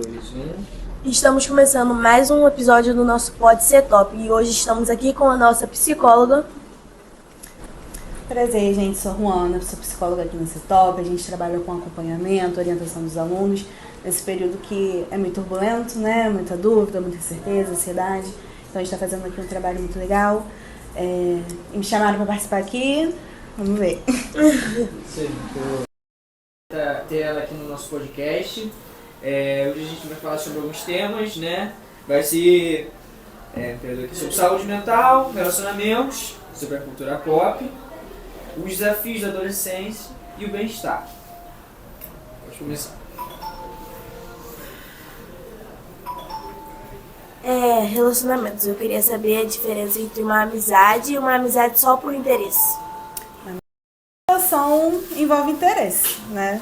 2, 1. Estamos começando mais um episódio do nosso Pode Ser Top e hoje estamos aqui com a nossa psicóloga. Prazer, gente, sou a Juana, sou psicóloga aqui no CETOP. A gente trabalha com acompanhamento, orientação dos alunos nesse período que é muito turbulento, né? Muita dúvida, muita incerteza, ansiedade. Então a gente está fazendo aqui um trabalho muito legal. Me chamaram para participar aqui, vamos ver. Sim, ter ela aqui no nosso podcast. Hoje a gente vai falar sobre alguns temas, né? Vai ser sobre saúde mental, relacionamentos, sobre a cultura pop, os desafios da adolescência e o bem-estar. Pode começar. Relacionamentos. Eu queria saber a diferença entre uma amizade e uma amizade só por interesse. A relação envolve interesse, né?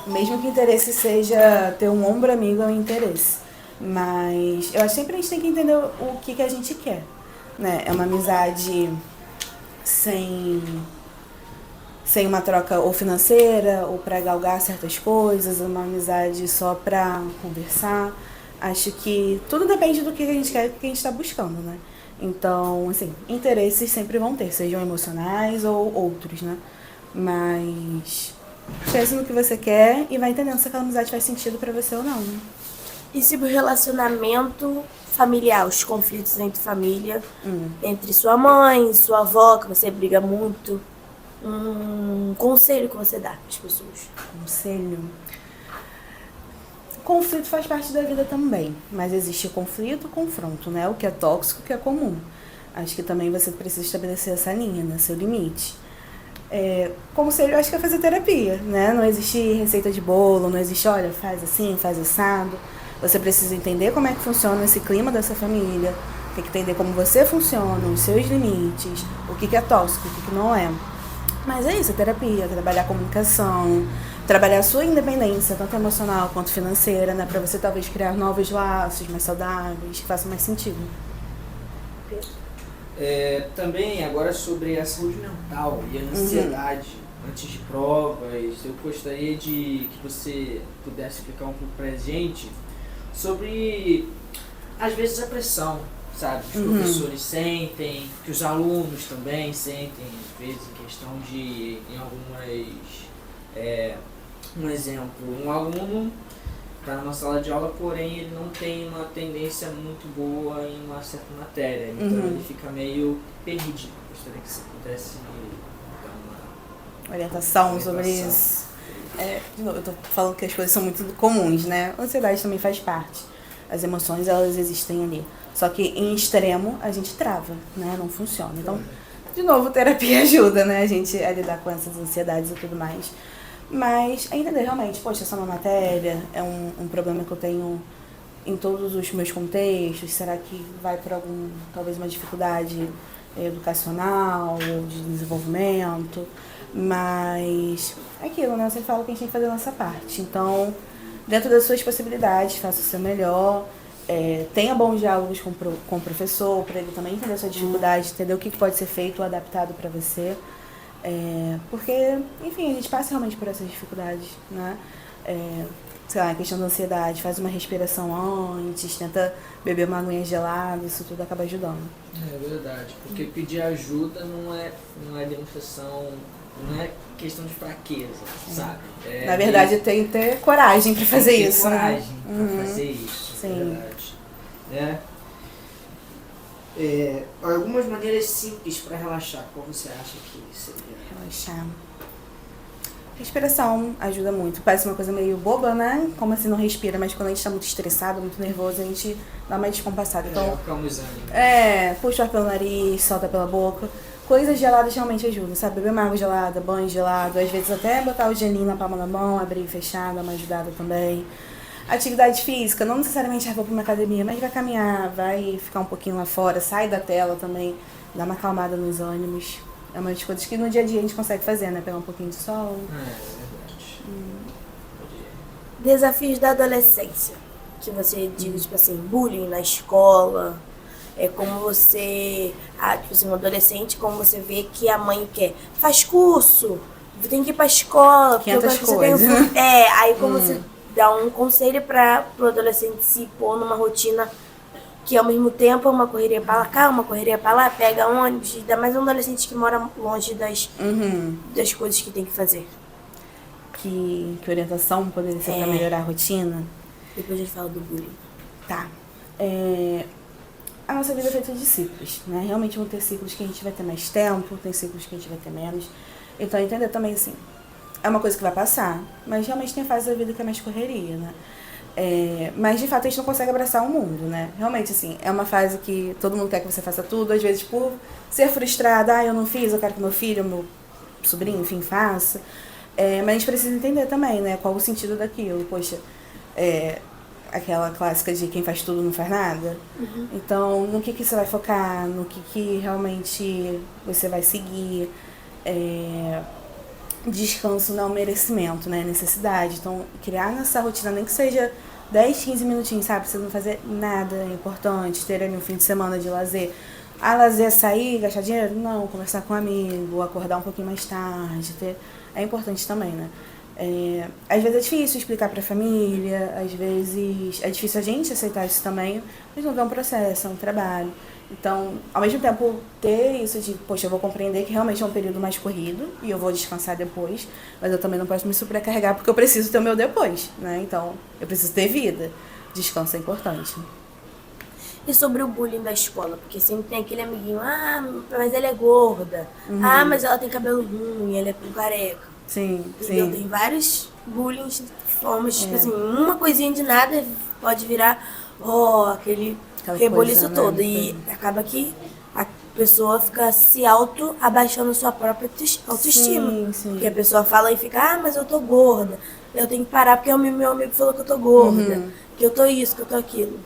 Mesmo que o interesse seja ter um ombro amigo, é um interesse. Mas eu acho que sempre a gente tem que entender o que a gente quer, né? É uma amizade sem uma troca ou financeira, ou para galgar certas coisas, uma amizade só para conversar. Acho que tudo depende do que a gente quer, do que a gente está buscando, né? Então, assim, interesses sempre vão ter, sejam emocionais ou outros, né? Mas pense no que você quer e vai entendendo se aquela amizade faz sentido para você ou não, né? E sobre o relacionamento familiar, os conflitos entre família, entre sua mãe e sua avó, que você briga muito, um conselho que você dá às pessoas? Conselho. Conflito faz parte da vida também, mas existe conflito e confronto, né? O que é tóxico, o que é comum. Acho que também você precisa estabelecer essa linha, né? Seu limite. Conselho, eu acho que é fazer terapia, né? Não existe receita de bolo, não existe, olha, faz assim, faz assado. Você precisa entender como é que funciona esse clima dessa família, tem que entender como você funciona, os seus limites, o que é tóxico, o que não é. Mas é isso, é terapia, trabalhar a comunicação, trabalhar a sua independência, tanto emocional quanto financeira, né? Pra você talvez criar novos laços mais saudáveis, que façam mais sentido. Também agora sobre a saúde mental e a ansiedade antes de provas, eu gostaria de que você pudesse explicar um pouco pra gente sobre, às vezes, a pressão, sabe? Que os professores sentem, que os alunos também sentem, às vezes, em questão de, em algumas, um exemplo, um aluno está numa sala de aula, porém ele não tem uma tendência muito boa em uma certa matéria, então ele fica meio perdido. Gostaria que você pudesse dar uma Orientação sobre isso. De novo, eu tô falando que as coisas são muito comuns, né? A ansiedade também faz parte. As emoções, elas existem ali. Só que em extremo, a gente trava, né? Não funciona. Então, de novo, terapia ajuda, né? A gente a lidar com essas ansiedades e tudo mais. Mas a entender realmente, poxa, essa é uma matéria, é um problema que eu tenho em todos os meus contextos. Será que vai por talvez uma dificuldade educacional ou de desenvolvimento? Mas é aquilo, né? Eu sempre falo que a gente tem que fazer a nossa parte. Então, dentro das suas possibilidades, faça o seu melhor. Tenha bons diálogos com o professor, para ele também entender a sua dificuldade, entender o que pode ser feito ou adaptado para você. Porque, enfim, a gente passa realmente por essas dificuldades, né? Sei lá, a questão da ansiedade, faz uma respiração antes, tenta beber uma aguinha gelada, isso tudo acaba ajudando. É verdade, porque pedir ajuda não é demonstração, não é questão de fraqueza, sabe? Na verdade, tem que ter coragem para fazer isso. Coragem né? para fazer isso, Sim. É verdade. Algumas maneiras simples para relaxar, qual você acha que seria? Relaxar. Respiração ajuda muito. Parece uma coisa meio boba, né? Como assim não respira, mas quando a gente tá muito estressado, muito nervoso, a gente dá uma descompassada. Então, calma os ânimos. Puxa o ar pelo nariz, solta pela boca. Coisas geladas realmente ajudam, sabe? Beber uma água gelada, banho gelado, às vezes até botar o gelinho na palma da mão, abrir e fechar, dá uma ajudada também. Atividade física, não necessariamente vou para uma academia, mas vai caminhar, vai ficar um pouquinho lá fora, sai da tela também, dá uma acalmada nos ânimos. É uma das coisas que no dia a dia a gente consegue fazer, né? Pegar um pouquinho de sol. É verdade. Desafios da adolescência, que você diz, tipo assim, bullying na escola, como você, tipo assim, um adolescente, como você vê que a mãe quer, faz curso, tem que ir pra escola, porque 500 você tem coisas. aí como você dar um conselho para o adolescente se pôr numa rotina que ao mesmo tempo é uma correria para cá, uma correria para lá, pega ônibus, ainda mais um adolescente que mora longe das coisas que tem que fazer. Que orientação poderia ser para melhorar a rotina? Depois a gente fala do bullying. Tá. A nossa vida é feita de ciclos, né? Realmente vão ter ciclos que a gente vai ter mais tempo, tem ciclos que a gente vai ter menos. Então, entender também, assim, é uma coisa que vai passar, mas realmente tem fase da vida que é mais correria, né? Mas, de fato, a gente não consegue abraçar o mundo, né? Realmente, assim, é uma fase que todo mundo quer que você faça tudo, às vezes por ser frustrada, eu não fiz, eu quero que meu filho, meu sobrinho, enfim, faça. Mas a gente precisa entender também, né? Qual o sentido daquilo. Poxa, aquela clássica de quem faz tudo não faz nada. Então, no que você vai focar, no que realmente você vai seguir. Descanso não é um merecimento, né? É necessidade. Então, criar nessa rotina, nem que seja 10, 15 minutinhos, sabe? Você não fazer nada importante, ter ali um fim de semana de lazer. Lazer é sair, gastar dinheiro? Não, conversar com um amigo, acordar um pouquinho mais tarde. É importante também, né? Às vezes é difícil explicar pra família, às vezes é difícil a gente aceitar isso também, mas não é um processo, é um trabalho. Então, ao mesmo tempo, ter isso de, poxa, eu vou compreender que realmente é um período mais corrido e eu vou descansar depois, mas eu também não posso me sobrecarregar porque eu preciso ter o meu depois, né? Então, eu preciso ter vida. Descanso é importante. E sobre o bullying da escola? Porque sempre tem aquele amiguinho, mas ela é gorda, mas ela tem cabelo ruim, ela é careca. Sim, entendeu? Tem vários bullying formas, tipo assim, uma coisinha de nada pode virar, aquele reboliço todo. Né? E acaba que a pessoa fica se abaixando sua própria autoestima. Sim. Porque a pessoa fala e fica, mas eu tô gorda, eu tenho que parar porque o meu amigo falou que eu tô gorda, que eu tô isso, que eu tô aquilo.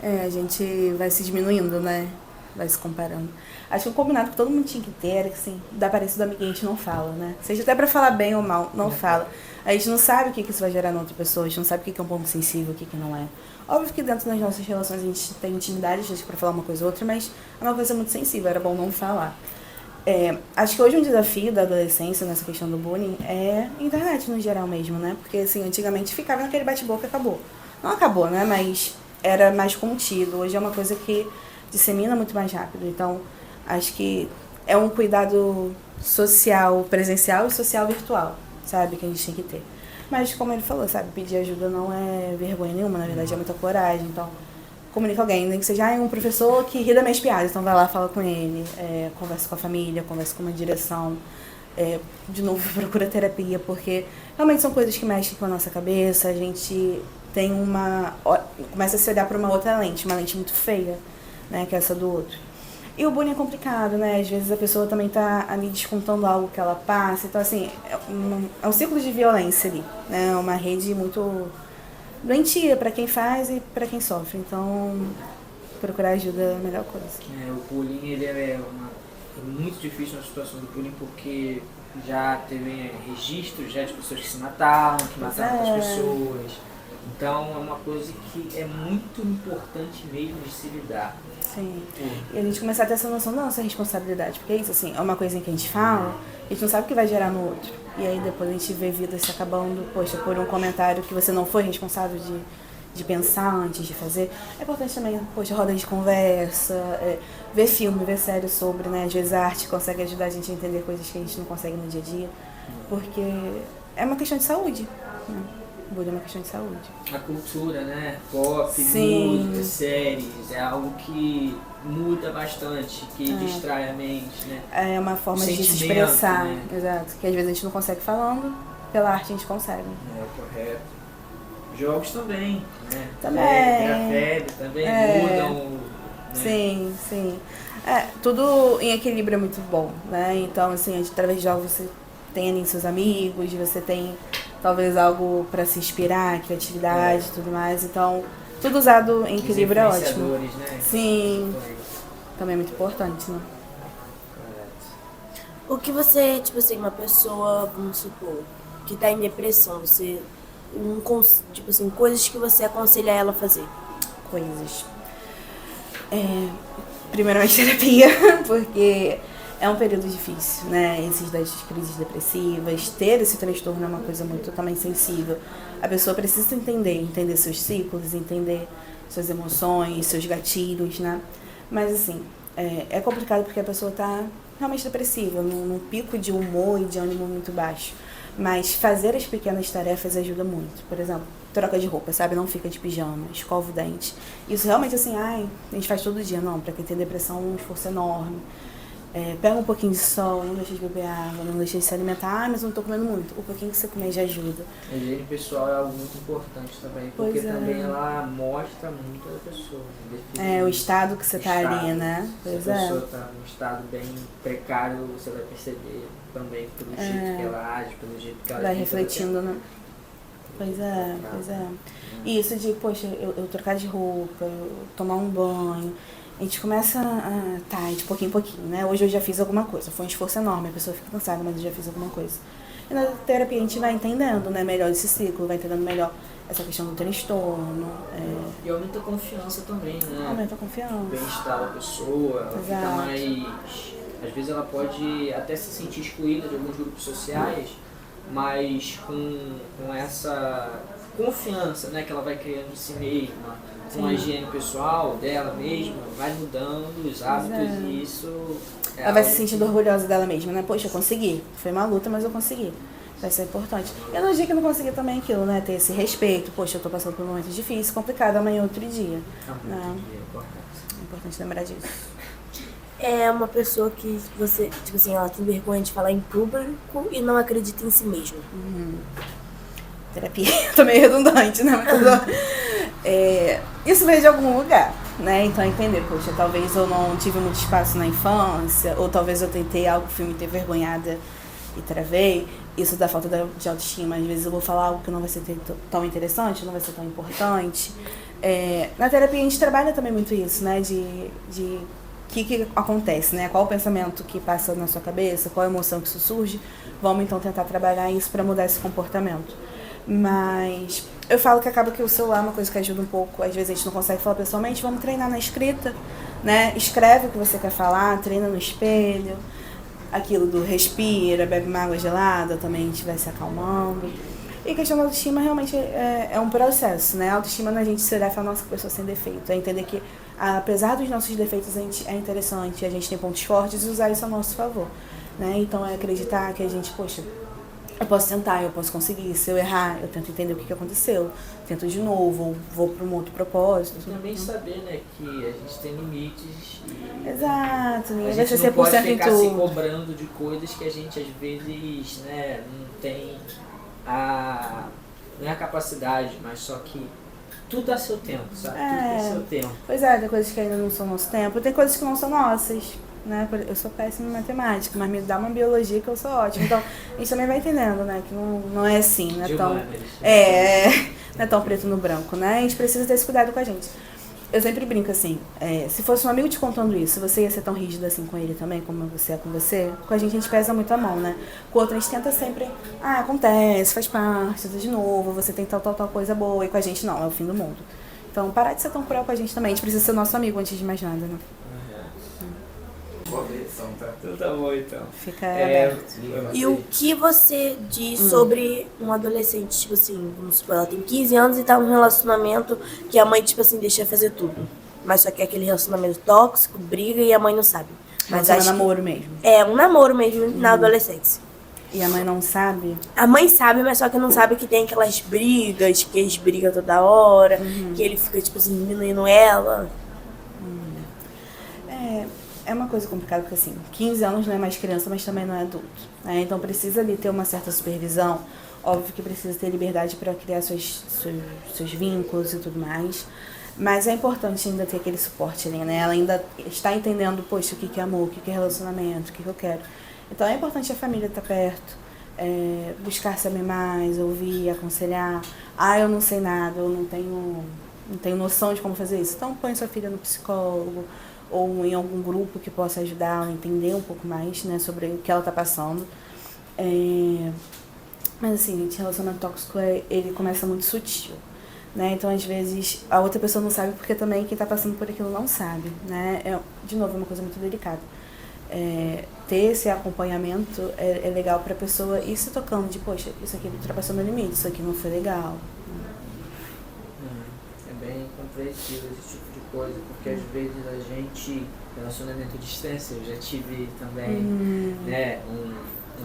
A gente vai se diminuindo, né? Vai se comparando. Acho que o combinado que todo mundo tinha que ter era que, assim, da aparência do amiguinho a gente não fala, né? Seja até pra falar bem ou mal, não fala. A gente não sabe o que isso vai gerar na outra pessoa, a gente não sabe o que é um ponto sensível, o que não é. Óbvio que dentro das nossas relações a gente tem intimidade, às vezes, pra falar uma coisa ou outra, mas é uma coisa muito sensível, era bom não falar. Acho que hoje um desafio da adolescência nessa questão do bullying é a internet no geral mesmo, né? Porque, assim, antigamente ficava naquele bate-boca e acabou. Não acabou, né? Mas era mais contido. Hoje é uma coisa que dissemina muito mais rápido. Então, acho que é um cuidado social presencial e social virtual, sabe? Que a gente tem que ter. Mas, como ele falou, sabe? Pedir ajuda não é vergonha nenhuma, na verdade é muita coragem. Então, comunica com alguém, nem que seja um professor que ri das minhas piadas. Então, vai lá, fala com ele, conversa com a família, conversa com uma direção. De novo, procura terapia, porque realmente são coisas que mexem com a nossa cabeça. A gente tem começa a se olhar para uma outra lente, uma lente muito feia, né? Que é essa do outro. E o bullying é complicado, né? Às vezes a pessoa também tá ali descontando algo que ela passa. Então, assim, é um ciclo de violência ali, né? É uma rede muito doentia para quem faz e para quem sofre. Então, procurar ajuda é a melhor coisa. O bullying, ele é muito difícil na situação do bullying, porque já teve registros de pessoas que se mataram, que mataram outras pessoas. Então, é uma coisa que é muito importante mesmo de se lidar. Sim. E a gente começar a ter essa noção da nossa responsabilidade, porque é isso, assim, é uma coisinha que a gente fala, a gente não sabe o que vai gerar no outro. E aí depois a gente vê vidas se acabando, poxa, por um comentário que você não foi responsável de pensar antes de fazer. É importante também, poxa, roda de conversa, ver filme, ver série sobre, né? Às vezes a arte consegue ajudar a gente a entender coisas que a gente não consegue no dia a dia, porque é uma questão de saúde, né? O bullying é uma questão de saúde. A cultura, né? Pop, Sim. música, séries, é algo que muda bastante, que distrai a mente, né? É uma forma de se expressar, né? Exato. Que às vezes a gente não consegue falando, pela arte a gente consegue. Correto. Jogos também, né? Também. Febre também mudam. Né? Sim. Tudo em equilíbrio é muito bom, né? Então, assim, através de jogos você tem ali seus amigos, você tem talvez algo para se inspirar, criatividade e tudo mais. Então, tudo usado em equilíbrio é ótimo. Né? Sim. Também é muito importante, né? Correto. O que você, tipo assim, uma pessoa, vamos supor, que tá em depressão, você, tipo assim, coisas que você aconselha ela a fazer? Coisas. Primeiramente terapia, porque É um período difícil, né? Esses das crises depressivas, ter esse transtorno é uma coisa muito também sensível. A pessoa precisa entender seus ciclos, entender suas emoções, seus gatilhos, né? Mas assim, é complicado porque a pessoa tá realmente depressiva, num pico de humor e de ânimo muito baixo. Mas fazer as pequenas tarefas ajuda muito. Por exemplo, troca de roupa, sabe? Não fica de pijama, escova o dente. Isso realmente assim, a gente faz todo dia. Não, pra quem tem depressão é um esforço enorme. Pega um pouquinho de sol, não deixa de beber água, não deixa de se alimentar. Mas eu não tô comendo muito. O pouquinho que você comer já ajuda. A higiene pessoal é algo muito importante também, porque também ela mostra muito a pessoa. O estado que você tá ali, né? Pois se a pessoa tá num estado bem precário, você vai perceber também pelo jeito que ela age, pelo jeito que ela vai refletindo, né? Pois é. E isso de, poxa, eu trocar de roupa, eu tomar um banho, a gente começa de pouquinho em pouquinho, né? Hoje eu já fiz alguma coisa, foi um esforço enorme, a pessoa fica cansada, mas eu já fiz alguma coisa. E na terapia a gente vai entendendo, né, melhor esse ciclo, vai entendendo melhor essa questão do transtorno. E aumenta a confiança também, né? Aumenta a confiança. O bem-estar da pessoa, ela fica mais... Às vezes ela pode até se sentir excluída de alguns grupos sociais, mas com essa confiança, né, que ela vai criando em si mesma, com a higiene pessoal dela mesma, vai mudando os hábitos e isso... Ela vai se sentindo orgulhosa dela mesma, né? Poxa, eu consegui. Foi uma luta, mas eu consegui. Vai ser importante. Eu não digo que eu não consegui também aquilo, né? Ter esse respeito. Poxa, eu tô passando por um momento difícil, complicado, amanhã é outro dia. Não. É importante lembrar disso. É uma pessoa que você, tipo assim, ela tem vergonha de falar em público e não acredita em si mesma. Terapia tá meio redundante, né? Isso veio de algum lugar, né? Então entender, poxa, talvez eu não tive muito espaço na infância, ou talvez eu tentei algo que fui me ter vergonhada e travei. Isso dá falta de autoestima. Às vezes eu vou falar algo que não vai ser tão interessante, não vai ser tão importante. Na terapia a gente trabalha também muito isso, né? De que acontece, né? Qual o pensamento que passa na sua cabeça, qual a emoção que isso surge. Vamos então tentar trabalhar isso para mudar esse comportamento. Mas eu falo que acaba que o celular é uma coisa que ajuda um pouco. Às vezes a gente não consegue falar pessoalmente, vamos treinar na escrita, né? Escreve o que você quer falar, treina no espelho. Aquilo do respira, bebe uma água gelada, também a gente vai se acalmando. E a questão da autoestima realmente é um processo, né? A autoestima na gente se refere a nossa pessoa sem defeito. É entender que, apesar dos nossos defeitos, a gente é interessante, a gente tem pontos fortes e usar isso a nosso favor, né? Então é acreditar que a gente, poxa, eu posso tentar, eu posso conseguir. Se eu errar, eu tento entender o que aconteceu, tento de novo, vou para um outro propósito. E também saber, né, que a gente tem limites e... Exato, a gente não pode ficar se cobrando de coisas que a gente às vezes, né, não tem não é a capacidade, mas só que tudo a seu tempo, sabe? Tudo tem seu tempo. Pois é, tem coisas que ainda não são nosso tempo, tem coisas que não são nossas, né? Eu sou péssima em matemática, mas me dá uma biologia que eu sou ótima. Então, a gente também vai entendendo, né? Que não é assim, não é tão... não é tão preto no branco, né? A gente precisa ter esse cuidado com a gente. Eu sempre brinco assim, se fosse um amigo te contando isso, você ia ser tão rígida assim com ele também, como você é com você? Com a gente pesa muito a mão, né? Com o outro a gente tenta sempre, acontece, faz parte, tudo de novo, você tem tal coisa boa, e com a gente não, é o fim do mundo. Então, parar de ser tão cruel com a gente também, a gente precisa ser nosso amigo antes de mais nada, né? Boa versão, tá? Tudo tá bom, então. Fica aberto. E o que você diz sobre um adolescente, tipo assim, vamos supor, ela tem 15 anos e tá num relacionamento que a mãe, tipo assim, deixa fazer tudo. Mas só que é aquele relacionamento tóxico, briga e a mãe não sabe. Mas é um namoro mesmo. É, um namoro mesmo na adolescência. E a mãe não sabe? A mãe sabe, mas só que não sabe que tem aquelas brigas, que eles brigam toda hora, que ele fica, tipo assim, diminuindo ela. É uma coisa complicada, porque assim, 15 anos não é mais criança, mas também não é adulto, né? Então precisa ali ter uma certa supervisão. Óbvio que precisa ter liberdade para criar seus vínculos e tudo mais. Mas é importante ainda ter aquele suporte ali, né? Ela ainda está entendendo, poxa, o que é amor, o que é relacionamento, o que eu quero. Então é importante a família estar perto, buscar saber mais, ouvir, aconselhar. Eu não sei nada, eu não tenho noção de como fazer isso. Então põe sua filha no psicólogo, ou em algum grupo que possa ajudar a entender um pouco mais, né, sobre o que ela está passando. Mas assim, gente, relacionamento tóxico, ele começa muito sutil, né? Então, às vezes, a outra pessoa não sabe porque também quem está passando por aquilo não sabe, né? De novo, é uma coisa muito delicada. ter esse acompanhamento é legal pra pessoa ir se tocando de, poxa, isso aqui ultrapassou meu limite, isso aqui não foi legal. É bem compreensível esse tipo de coisa, porque às vezes a gente, relacionamento à distância, eu já tive também, né, um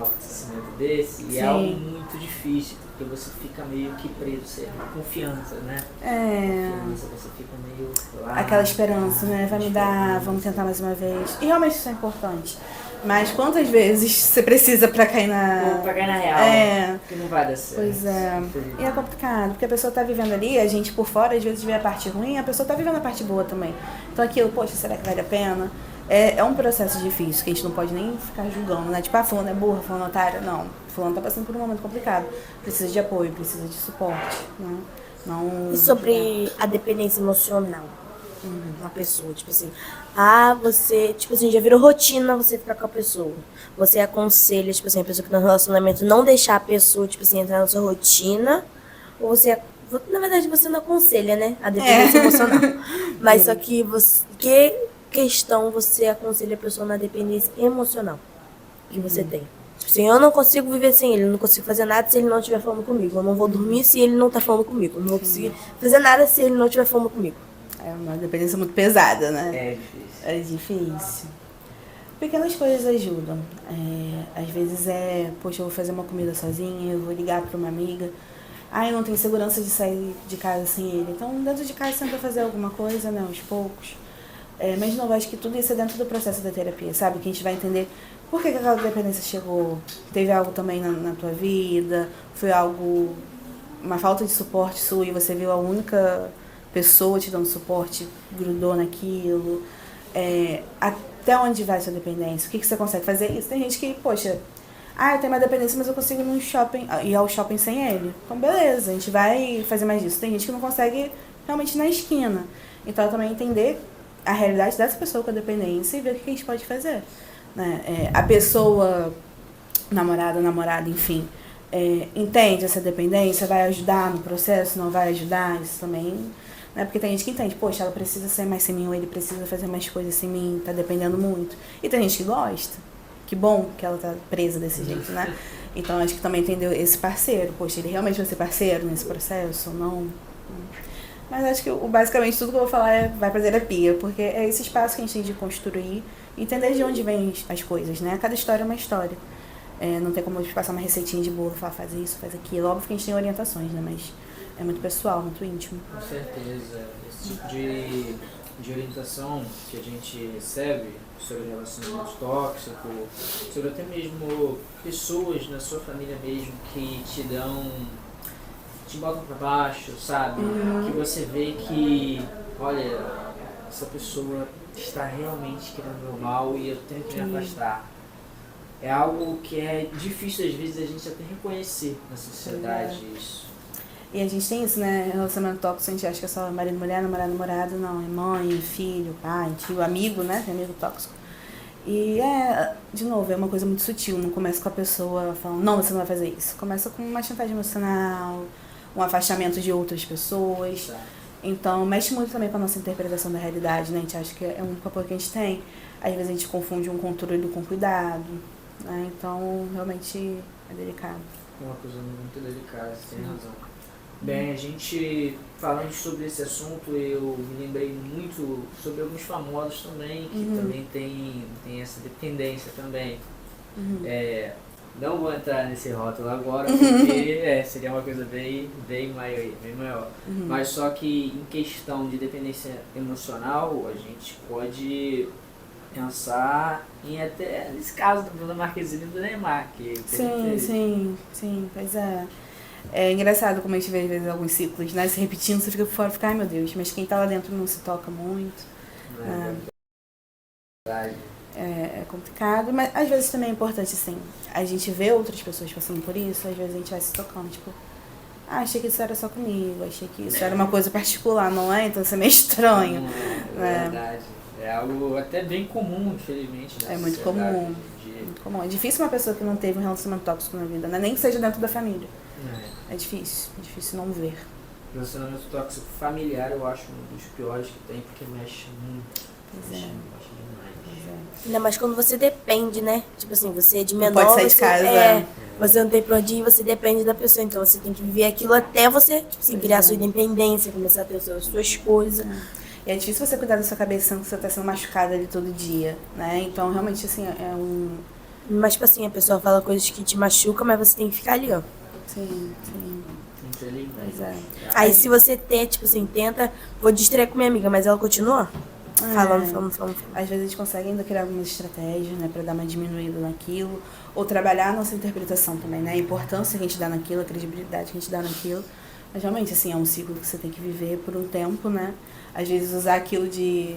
acontecimento desse, e é algo muito difícil, porque você fica meio que preso, você tem confiança, né? Confiança, você fica meio lá. Aquela esperança, né? Vai me dar, vamos tentar mais uma vez. E realmente isso é importante. Mas quantas vezes você precisa pra cair na... Pra cair na real, que não vai dar certo. Pois é. E é complicado, porque a pessoa tá vivendo ali, a gente por fora às vezes vê a parte ruim, a pessoa tá vivendo a parte boa também. Então aquilo, poxa, será que vale a pena? É um processo difícil, que a gente não pode nem ficar julgando, né? Tipo, fulano é burra, fulano é otário. Não, fulano tá passando por um momento complicado. Precisa de apoio, precisa de suporte, né? Não... E sobre a dependência emocional? Uma pessoa, tipo assim, você, tipo assim, já virou rotina você ficar com a pessoa. Você aconselha, tipo assim, a pessoa que tá no relacionamento não deixar a pessoa, tipo assim, entrar na sua rotina, ou você, na verdade, você não aconselha, né, a dependência emocional. Mas só que que questão você aconselha a pessoa na dependência emocional que você tem? Tipo assim, eu não consigo viver sem ele, eu não consigo fazer nada se ele não estiver falando comigo. Eu não vou dormir se ele não tá falando comigo. Eu não vou conseguir fazer nada se ele não estiver falando comigo. É uma dependência muito pesada, né? É difícil. É difícil. Pequenas coisas ajudam. Às vezes poxa, eu vou fazer uma comida sozinha, eu vou ligar para uma amiga. Eu não tenho segurança de sair de casa sem ele. Então, dentro de casa, tenta fazer alguma coisa, né? Aos poucos. Mas, de novo, acho que tudo isso é dentro do processo da terapia, sabe? Que a gente vai entender por que aquela dependência chegou. Teve algo também na tua vida, foi algo, uma falta de suporte sua e você viu a única pessoa te dando suporte, grudou naquilo. Até onde vai a sua dependência? O que você consegue fazer isso? Tem gente que, poxa, eu tenho uma dependência, mas eu consigo ir no shopping, ir ao shopping sem ele. Então, beleza, a gente vai fazer mais disso. Tem gente que não consegue realmente ir na esquina. Então, também entender a realidade dessa pessoa com a dependência e ver o que a gente pode fazer. Né? A pessoa, namorado, enfim, entende essa dependência, vai ajudar no processo, não vai ajudar, isso também... Né? Porque tem gente que entende, poxa, ela precisa ser mais sem mim, ou ele precisa fazer mais coisas sem mim, tá dependendo muito. E tem gente que gosta. Que bom que ela tá presa desse jeito, né? Então, acho que também entendeu esse parceiro. Poxa, ele realmente vai ser parceiro nesse processo ou não? Mas acho que basicamente tudo que eu vou falar vai pra terapia, porque é esse espaço que a gente tem de construir, entender de onde vêm as coisas, né? Cada história é uma história. Não tem como a gente passar uma receitinha de bolo e falar, faz isso, faz aquilo. Óbvio que a gente tem orientações, né? Mas é muito pessoal, muito íntimo. Com certeza. Esse tipo de orientação que a gente recebe sobre relacionamento tóxico, sobre até mesmo pessoas na sua família mesmo que te botam pra baixo, sabe? Que você vê que, olha, essa pessoa está realmente querendo meu mal e eu tenho que me afastar. É algo que é difícil às vezes a gente até reconhecer na sociedade isso. E a gente tem isso, né? Relacionamento tóxico, a gente acha que é só marido, mulher, namorado, não. É mãe, filho, pai, tio, amigo, né? Tem amigo tóxico. E de novo, é uma coisa muito sutil. Não começa com a pessoa falando, não, você não vai fazer isso. Começa com uma chantagem emocional, um afastamento de outras pessoas. Então, mexe muito também com a nossa interpretação da realidade, né? A gente acha que é o único apoio que a gente tem. Às vezes a gente confunde um controle com cuidado, né? Então, realmente é delicado. É uma coisa muito delicada, você tem razão. Bem, a gente falando sobre esse assunto, eu me lembrei muito sobre alguns famosos também, que também tem essa dependência também. Não vou entrar nesse rótulo agora, porque seria uma coisa bem maior. Mas só que em questão de dependência emocional, a gente pode pensar em até nesse caso do Bruna Marquezine e do Neymar. Sim, pois é. É engraçado como a gente vê às vezes alguns ciclos, né? Se repetindo, você fica por fora e fica, ai meu Deus, mas quem tá lá dentro não se toca muito. É complicado, mas às vezes também é importante, assim, a gente vê outras pessoas passando por isso, às vezes a gente vai se tocando, tipo, achei que isso era só comigo, achei que isso era uma coisa particular, não é? Então isso é meio estranho. É verdade. É algo até bem comum, infelizmente. É muito comum. Muito comum. É difícil uma pessoa que não teve um relacionamento tóxico na vida, né? Nem que seja dentro da família. É difícil não ver. Relacionamento tóxico familiar eu acho um dos piores que tem, porque mexe muito. Mexe demais. Ainda mais quando você depende, né? Tipo assim, você é de Não menor, pode sair de você casa. você não tem pra onde ir, você depende da pessoa. Então você tem que viver aquilo até você, tipo assim, criar sua independência, começar a ter as suas coisas. E é difícil você cuidar da sua cabeça sendo que você tá sendo machucada ali todo dia, né? Então, realmente, assim, é um... Mas, tipo assim, a pessoa fala coisas que te machucam, mas você tem que ficar ali, ó. Sim, sim. Infelizmente. Pois é. Aí se você tipo assim, tenta, vou distrair com minha amiga, mas ela continua falando. Às vezes a gente consegue ainda criar algumas estratégias, né, pra dar uma diminuída naquilo, ou trabalhar a nossa interpretação também, né, a importância que a gente dá naquilo, a credibilidade que a gente dá naquilo. Mas realmente, assim, é um ciclo que você tem que viver por um tempo, né, às vezes usar aquilo de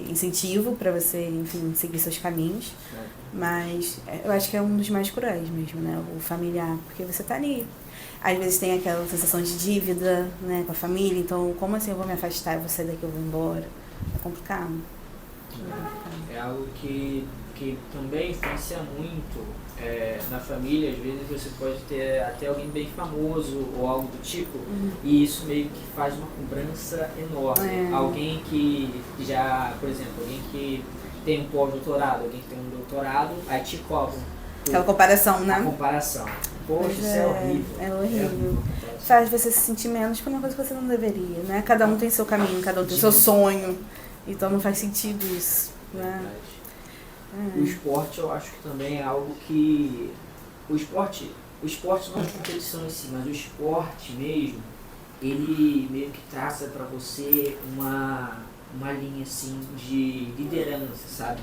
incentivo pra você, enfim, seguir seus caminhos, mas eu acho que é um dos mais cruéis mesmo, né, o familiar, porque você tá ali. Às vezes tem aquela sensação de dívida, né, com a família, então como assim eu vou me afastar, eu vou sair daqui, eu vou embora? É complicado. É algo que também influencia muito na família. Às vezes você pode ter até alguém bem famoso ou algo do tipo, e isso meio que faz uma cobrança enorme. Alguém que já, por exemplo, alguém que tem um pós-doutorado, alguém que tem um doutorado, aí te cobram. Aquela comparação, né? A comparação. Poxa, isso é horrível. É horrível. Faz você se sentir menos por uma coisa que você não deveria, né? Cada um tem seu caminho, cada um tem seu sonho. Então não faz sentido isso, né? O esporte eu acho que também é algo que... O esporte não é competição em si, mas o esporte mesmo, ele meio que traça pra você uma linha assim de liderança, sabe?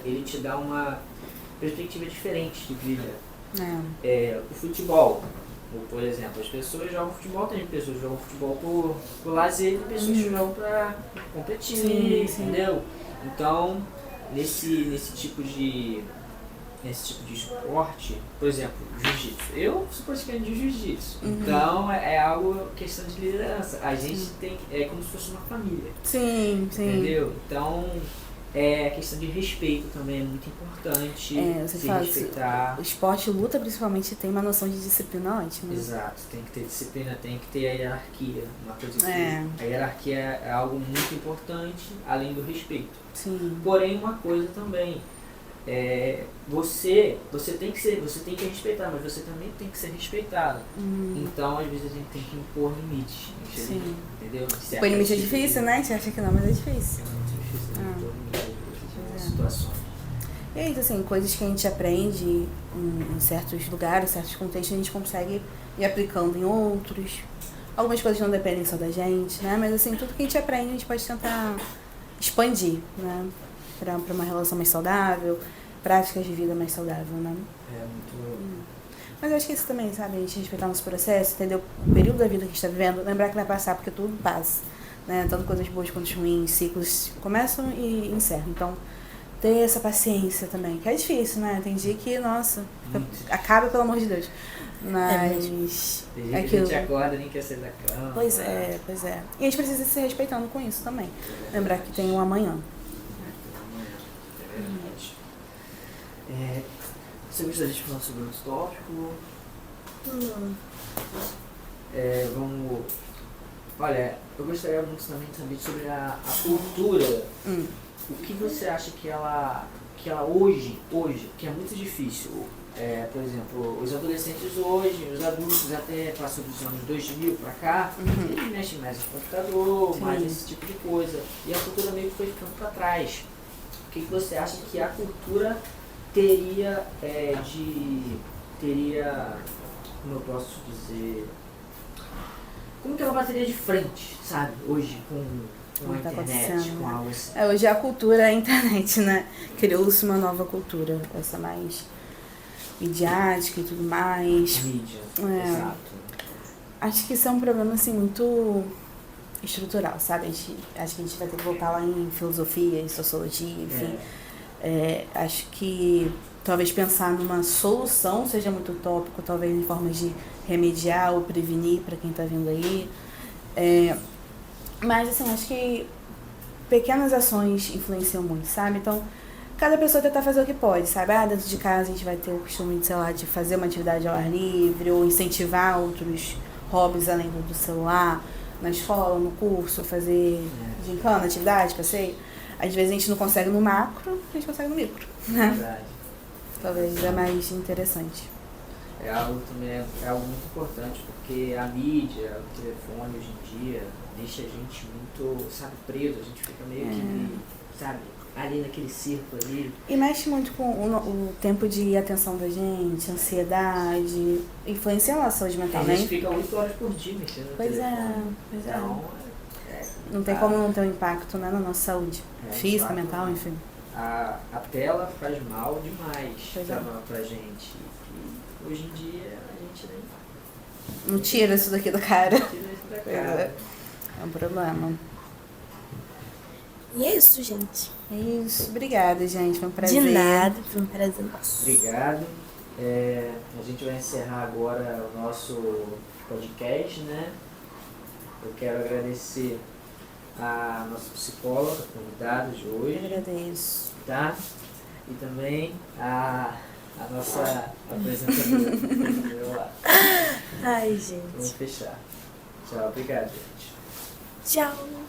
Ele te dá uma perspectiva diferente de vida. O futebol, por exemplo, as pessoas jogam futebol, tem pessoas que jogam futebol por lazer e pessoas que jogam pra competir, entendeu? Então, nesse tipo de esporte, por exemplo, jiu-jitsu. Eu sou praticante de jiu-jitsu, então é algo, questão de liderança. A gente tem, é como se fosse uma família. Sim. Entendeu? Então, a questão de respeito também é muito importante. Você se fala, respeitar. o esporte luta principalmente tem uma noção de disciplina ótima. Exato, tem que ter disciplina, tem que ter a hierarquia. Uma coisa que a hierarquia é algo muito importante, além do respeito. Sim. Porém, uma coisa também, você tem que respeitar, mas você também tem que ser respeitado. Então, às vezes a gente tem que impor limite. Sim. Entendeu? Impor limite é difícil, né? Você acha que não, mas é difícil. É muito difícil impor limite em situações. E aí, assim, coisas que a gente aprende em certos lugares, certos contextos, a gente consegue ir aplicando em outros. Algumas coisas não dependem só da gente, né? Mas, assim, tudo que a gente aprende, a gente pode tentar expandir, né? Para uma relação mais saudável, práticas de vida mais saudável, né? Mas eu acho que isso também, sabe? A gente respeitar nosso processo, entender o período da vida que a gente está vivendo, lembrar que vai passar, porque tudo passa, né? Tanto coisas boas quanto ruins, ciclos começam e encerram. Então, ter essa paciência também, que é difícil, né? Tem dia que, nossa, acaba, pelo amor de Deus. Mas tem dia que a gente acorda nem quer sair da cama. Pois é. E a gente precisa se respeitando com isso também. Lembrar que tem um amanhã. Você gostaria de falar sobre outro tópico? Vamos... Olha, eu gostaria muito também de saber sobre a cultura. O que você acha que ela hoje, que é muito difícil, por exemplo, os adolescentes hoje, os adultos até passam dos anos 2000 pra cá, eles mexem mais no computador, mais nesse tipo de coisa. E a cultura meio que foi ficando pra trás. O que você acha que a cultura teria, como eu posso dizer, como que ela bateria de frente, sabe, hoje com a internet, com algo assim? Hoje a cultura é a internet, né? Criou-se uma nova cultura, essa mais midiática e tudo mais. Mídia, exato. Acho que isso é um problema, assim, muito estrutural, sabe? Acho que a gente vai ter que voltar lá em filosofia, em sociologia, enfim. Acho que talvez pensar numa solução seja muito utópico, talvez em formas de remediar ou prevenir para quem está vindo aí. Mas, assim, acho que pequenas ações influenciam muito, sabe? Então, cada pessoa tentar fazer o que pode, sabe? Dentro de casa a gente vai ter o costume de, sei lá, de fazer uma atividade ao ar livre ou incentivar outros hobbies além do celular, na escola, no curso, fazer gincana, atividade, passeio. A Às vezes a gente não consegue no macro, a gente consegue no micro, né? Verdade. Talvez é mais interessante. É algo também, é algo muito importante, porque a mídia, o telefone hoje em dia deixa a gente muito, sabe, preso, a gente fica meio que, sabe, ali naquele círculo ali. E mexe muito com o tempo de atenção da gente, ansiedade, influencia a nossa saúde mental, A né? gente fica 8 horas por dia mexendo no Pois telefone. pois Então, Não tem como não ter um impacto, né, na nossa saúde física, claro. mental, enfim. A tela faz mal demais Pois é. pra gente. E hoje em dia a gente nem Não tira isso daqui da cara. tira isso da Pois cara. É um problema. E é isso, gente. É isso. Obrigada, gente. Foi um prazer. De nada, foi um prazer nosso. Obrigado. A gente vai encerrar agora o nosso podcast, né? Eu quero agradecer a nossa psicóloga, convidada de Eu hoje, agradeço. tá? E também a nossa apresentadora. Vamos lá. Ai, Vamos gente. fechar. Tchau, obrigado, gente. Tchau.